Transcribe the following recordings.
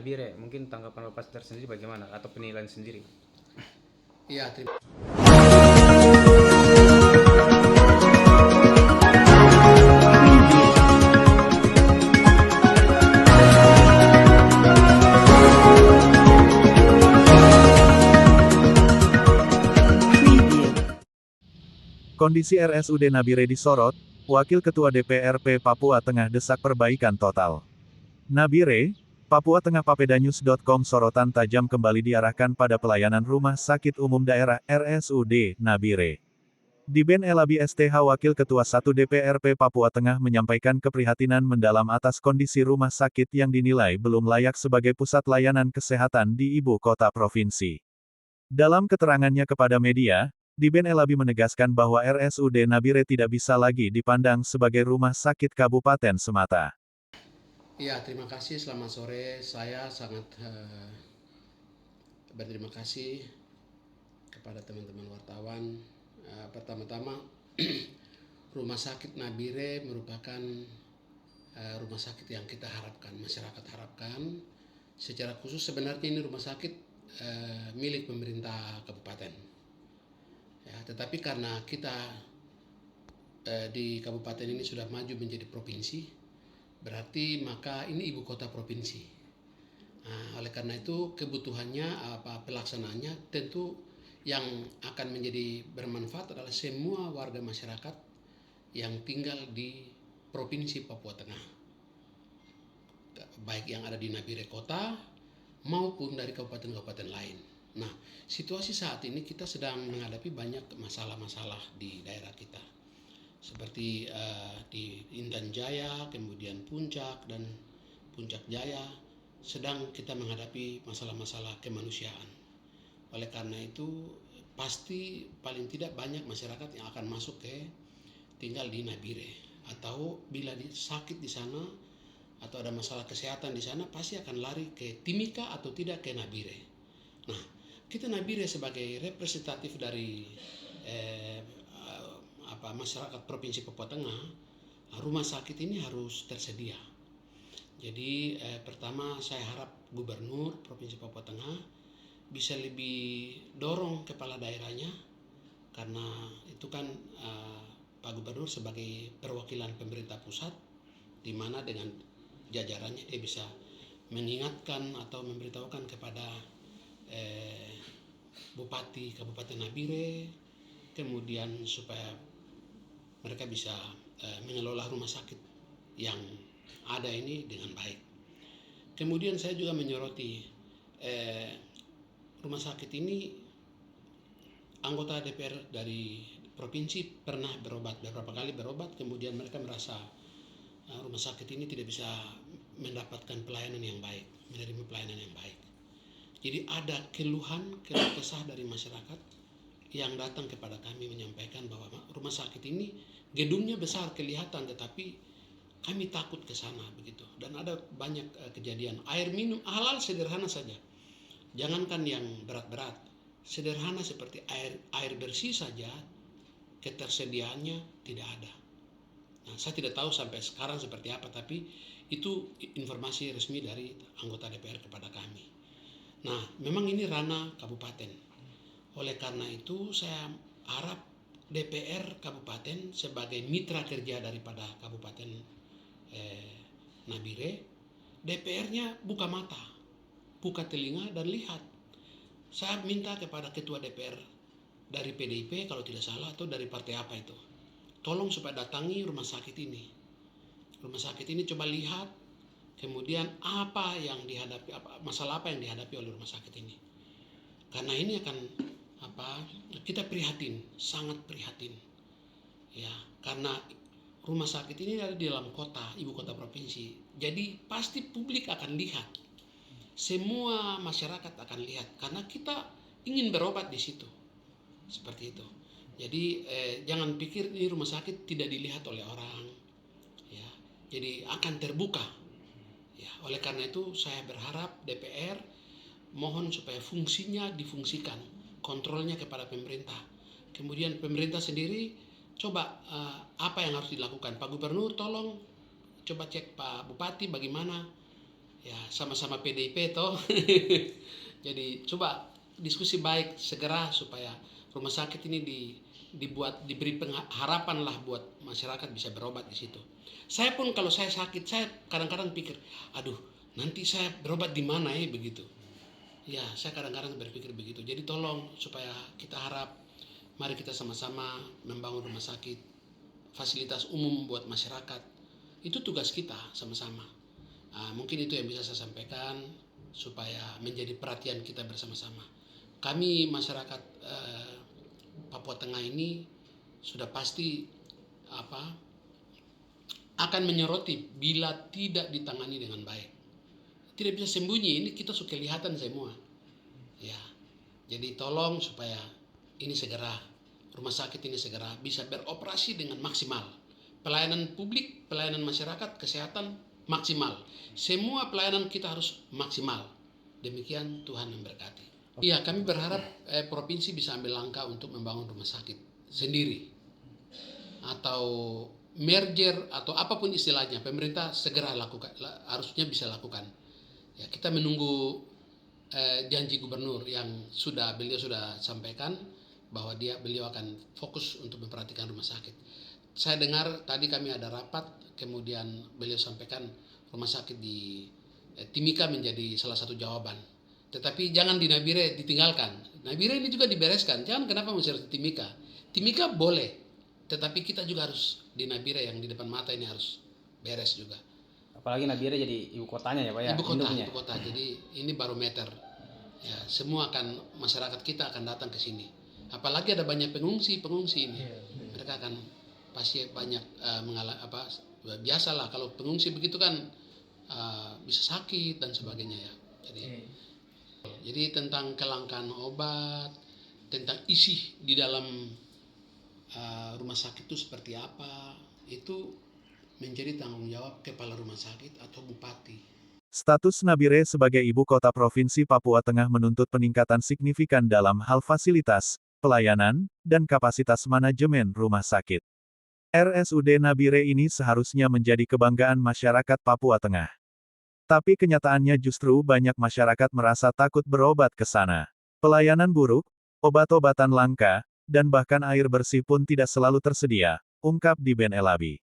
Nabire. Mungkin tanggapan Bapak tersendiri bagaimana atau penilaian sendiri? Iya, terima Kondisi RSUD Nabire disorot, Wakil Ketua DPRP Papua Tengah desak perbaikan total. Nabire, Papua Tengah Papedanews.com sorotan tajam kembali diarahkan pada pelayanan Rumah Sakit Umum Daerah RSUD Nabire. Diben Elabi STH Wakil Ketua 1 DPRP Papua Tengah menyampaikan keprihatinan mendalam atas kondisi rumah sakit yang dinilai belum layak sebagai pusat layanan kesehatan di ibu kota provinsi. Dalam keterangannya kepada media, Diben Elabi menegaskan bahwa RSUD Nabire tidak bisa lagi dipandang sebagai rumah sakit kabupaten semata. Ya, terima kasih. Selamat sore. Saya sangat berterima kasih kepada teman-teman wartawan. Pertama-tama, Rumah Sakit Nabire merupakan rumah sakit yang kita harapkan, masyarakat harapkan. Secara khusus sebenarnya ini rumah sakit milik pemerintah kabupaten. Ya, tetapi karena kita di kabupaten ini sudah maju menjadi provinsi, berarti maka ini ibu kota provinsi. Nah, oleh karena itu kebutuhannya pelaksanaannya tentu yang akan menjadi bermanfaat adalah semua warga masyarakat yang tinggal di provinsi Papua Tengah, baik yang ada di Nabire kota maupun dari kabupaten-kabupaten lain. Nah, situasi saat ini kita sedang menghadapi banyak masalah-masalah di daerah kita, seperti di Intan Jaya, kemudian Puncak dan Puncak Jaya, sedang kita menghadapi masalah-masalah kemanusiaan. Oleh karena itu, pasti paling tidak banyak masyarakat yang akan masuk tinggal di Nabire, atau bila sakit di sana atau ada masalah kesehatan di sana pasti akan lari ke Timika atau tidak ke Nabire. Nah, kita Nabire sebagai representatif dari masyarakat Provinsi Papua Tengah, rumah sakit ini harus tersedia. Jadi pertama saya harap Gubernur Provinsi Papua Tengah bisa lebih dorong kepala daerahnya, karena itu kan Pak Gubernur sebagai perwakilan pemerintah pusat, di mana dengan jajarannya dia bisa mengingatkan atau memberitahukan kepada Bupati Kabupaten Nabire, kemudian supaya mereka bisa mengelola rumah sakit yang ada ini dengan baik. Kemudian saya juga menyoroti rumah sakit ini, anggota DPR dari provinsi pernah beberapa kali berobat, kemudian mereka merasa rumah sakit ini tidak bisa mendapatkan pelayanan yang baik, menerima pelayanan yang baik. Jadi ada keluh kesah dari masyarakat yang datang kepada kami menyampaikan bahwa rumah sakit ini gedungnya besar kelihatan, tetapi kami takut ke sana begitu. Dan ada banyak kejadian air minum halal sederhana saja, jangankan yang berat-berat, sederhana seperti air bersih saja ketersediaannya tidak ada. Nah, saya tidak tahu sampai sekarang seperti apa, tapi itu informasi resmi dari anggota DPR kepada kami. Nah, memang ini ranah kabupaten. Oleh karena itu saya harap DPR kabupaten sebagai mitra kerja daripada Kabupaten Nabire, DPR-nya buka mata, buka telinga dan lihat. Saya minta kepada ketua DPR dari PDIP kalau tidak salah, atau dari partai apa itu, tolong supaya datangi rumah sakit ini. Rumah sakit ini coba lihat, kemudian apa yang dihadapi, masalah apa yang dihadapi oleh rumah sakit ini. Karena ini akan kita prihatin, sangat prihatin. Ya, karena rumah sakit ini ada di dalam kota, ibu kota provinsi. Jadi pasti publik akan lihat. Semua masyarakat akan lihat karena kita ingin berobat di situ. Seperti itu. Jadi jangan pikir ini rumah sakit tidak dilihat oleh orang. Ya, jadi akan terbuka. Ya, oleh karena itu saya berharap DPR mohon supaya fungsinya difungsikan, kontrolnya kepada pemerintah. Kemudian pemerintah sendiri coba apa yang harus dilakukan. Pak Gubernur tolong coba cek Pak Bupati bagaimana Ya, sama-sama PDIP toh. Jadi coba diskusi baik segera supaya rumah sakit ini diberi harapan lah buat masyarakat bisa berobat di situ. Saya pun kalau saya sakit, saya kadang-kadang pikir, aduh, nanti saya berobat di mana ya begitu. Ya, saya kadang-kadang berpikir begitu. Jadi tolong supaya kita harap, mari kita sama-sama membangun rumah sakit, fasilitas umum buat masyarakat. Itu tugas kita sama-sama. Mungkin itu yang bisa saya sampaikan supaya menjadi perhatian kita bersama-sama. Kami masyarakat Papua Tengah ini sudah pasti akan menyoroti bila tidak ditangani dengan baik. Tidak bisa sembunyi, ini kita suka kelihatan semua. Ya, jadi tolong supaya ini segera, rumah sakit ini segera bisa beroperasi dengan maksimal. Pelayanan publik, pelayanan masyarakat, kesehatan maksimal. Semua pelayanan kita harus maksimal. Demikian Tuhan memberkati. Iya, kami berharap provinsi bisa ambil langkah untuk membangun rumah sakit sendiri. Atau merger atau apapun istilahnya, pemerintah segera lakukan, harusnya bisa lakukan. Ya, kita menunggu janji gubernur yang beliau sudah sampaikan bahwa beliau akan fokus untuk memperhatikan rumah sakit. Saya dengar tadi kami ada rapat, kemudian beliau sampaikan rumah sakit di Timika menjadi salah satu jawaban. Tetapi jangan di Nabire ditinggalkan. Nabire ini juga dibereskan. Jangan kenapa mesti harus di Timika. Timika boleh, tetapi kita juga harus di Nabire yang di depan mata ini harus beres juga. Apalagi Nabire jadi ibu kotanya ya Pak ya. Ibu kota. Jadi ini barometer. Ya, semua masyarakat kita akan datang ke sini. Apalagi ada banyak pengungsi ini. Mereka akan pasti banyak biasalah kalau pengungsi begitu kan bisa sakit dan sebagainya ya. Jadi tentang kelangkaan obat, tentang isi di dalam rumah sakit itu seperti apa, itu menjadi tanggung jawab kepala rumah sakit atau bupati. Status Nabire sebagai ibu kota Provinsi Papua Tengah menuntut peningkatan signifikan dalam hal fasilitas, pelayanan, dan kapasitas manajemen rumah sakit. RSUD Nabire ini seharusnya menjadi kebanggaan masyarakat Papua Tengah. Tapi kenyataannya justru banyak masyarakat merasa takut berobat ke sana. Pelayanan buruk, obat-obatan langka, dan bahkan air bersih pun tidak selalu tersedia, ungkap Diben Elabi.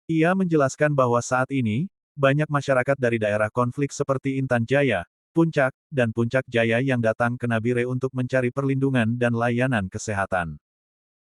Ia menjelaskan bahwa saat ini, banyak masyarakat dari daerah konflik seperti Intan Jaya, Puncak, dan Puncak Jaya yang datang ke Nabire untuk mencari perlindungan dan layanan kesehatan.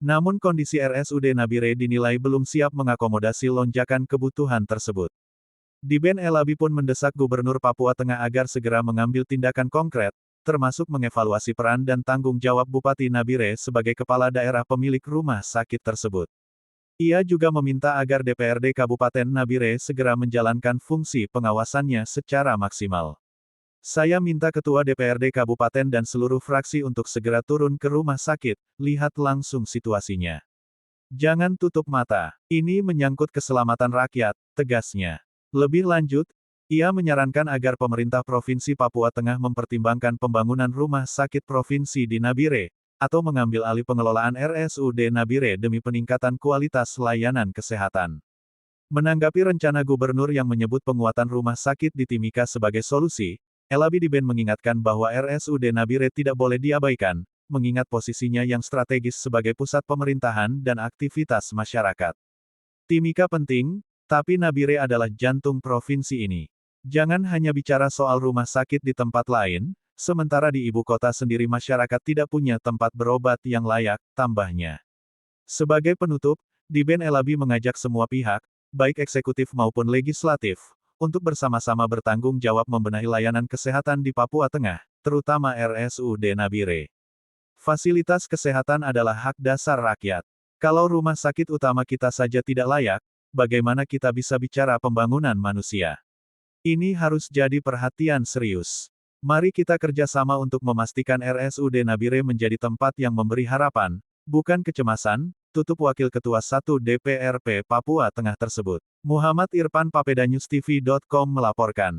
Namun kondisi RSUD Nabire dinilai belum siap mengakomodasi lonjakan kebutuhan tersebut. Diben Elabi pun mendesak Gubernur Papua Tengah agar segera mengambil tindakan konkret, termasuk mengevaluasi peran dan tanggung jawab Bupati Nabire sebagai kepala daerah pemilik rumah sakit tersebut. Ia juga meminta agar DPRD Kabupaten Nabire segera menjalankan fungsi pengawasannya secara maksimal. Saya minta Ketua DPRD Kabupaten dan seluruh fraksi untuk segera turun ke rumah sakit, lihat langsung situasinya. Jangan tutup mata, ini menyangkut keselamatan rakyat, tegasnya. Lebih lanjut, ia menyarankan agar pemerintah Provinsi Papua Tengah mempertimbangkan pembangunan rumah sakit provinsi di Nabire, atau mengambil alih pengelolaan RSUD Nabire demi peningkatan kualitas layanan kesehatan. Menanggapi rencana gubernur yang menyebut penguatan rumah sakit di Timika sebagai solusi, Elabi Diben mengingatkan bahwa RSUD Nabire tidak boleh diabaikan, mengingat posisinya yang strategis sebagai pusat pemerintahan dan aktivitas masyarakat. Timika penting, tapi Nabire adalah jantung provinsi ini. Jangan hanya bicara soal rumah sakit di tempat lain, sementara di ibu kota sendiri masyarakat tidak punya tempat berobat yang layak, tambahnya. Sebagai penutup, Diben Elabi mengajak semua pihak, baik eksekutif maupun legislatif, untuk bersama-sama bertanggung jawab membenahi layanan kesehatan di Papua Tengah, terutama RSUD Nabire. Fasilitas kesehatan adalah hak dasar rakyat. Kalau rumah sakit utama kita saja tidak layak, bagaimana kita bisa bicara pembangunan manusia? Ini harus jadi perhatian serius. Mari kita kerjasama untuk memastikan RSUD Nabire menjadi tempat yang memberi harapan, bukan kecemasan, tutup Wakil Ketua 1 DPRP Papua Tengah tersebut. Muhammad Irfan, papedanyustv.com melaporkan.